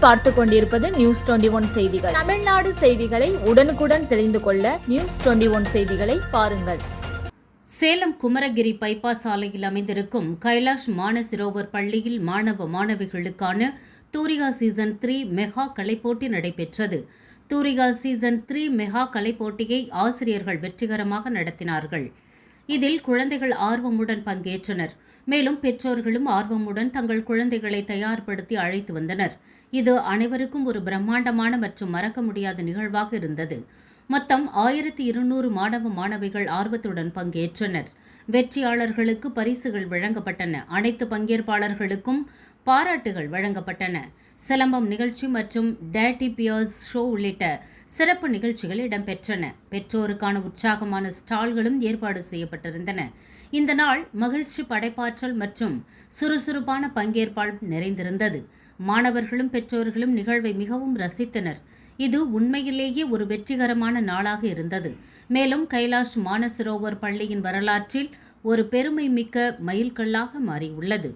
நீங்கள் பார்த்து கொண்டிருப்பது நியூஸ் 21 செய்திகள். தமிழ்நாடு செய்திகளை உடனுக்குடன் தெரிந்து கொள்ள நியூஸ் 21 செய்திகளை பாருங்கள். சேலம் குமரகிரி பைபாஸ் சாலையில் அமைந்திருக்கும் கைலாஷ் மானசரோவர் பள்ளியில் மாணவ மாணவிகளுக்கான தூரிகா சீசன் 3 மெகா கலைப்போட்டி நடைபெற்றது. தூரிகா சீசன் 3 மெகா கலைப்போட்டியை ஆசிரியர்கள் வெற்றிகரமாக நடத்தினார்கள். இதில் குழந்தைகள் ஆர்வமுடன் பங்கேற்றனர். மேலும் பெற்றோர்களும் ஆர்வமுடன் தங்கள் குழந்தைகளை தயார்படுத்தி அழைத்து வந்தனர். இது அனைவருக்கும் ஒரு பிரம்மாண்டமான மற்றும் மறக்க முடியாத நிகழ்வாக இருந்தது. மொத்தம் 1200 மாணவ மாணவிகள் ஆர்வத்துடன் பங்கேற்றனர். வெற்றியாளர்களுக்கு பரிசுகள் வழங்கப்பட்டன. அனைத்து பங்கேற்பாளர்களுக்கும் பாராட்டுகள் வழங்கப்பட்டன. சிலம்பம் நிகழ்ச்சி மற்றும் டேட்டி பியர்ஸ் ஷோ உள்ளிட்ட சிறப்பு நிகழ்ச்சிகள் இடம்பெற்றன. பெற்றோருக்கான உற்சாகமான ஸ்டால்களும் ஏற்பாடு செய்யப்பட்டிருந்தன. இந்த நாள் மகிழ்ச்சி, படைப்பாற்றல் மற்றும் சுறுசுறுப்பான பங்கேற்பால் நிறைந்திருந்தது. மாணவர்களும் பெற்றோர்களும் நிகழ்வை மிகவும் ரசித்தனர். இது உண்மையிலேயே ஒரு வெற்றிகரமான நாளாக இருந்தது. மேலும் கைலாஷ் மானசரோவர் பள்ளியின் வரலாற்றில் ஒரு பெருமை மிக்க மைல்கல்லாக மாறியுள்ளது.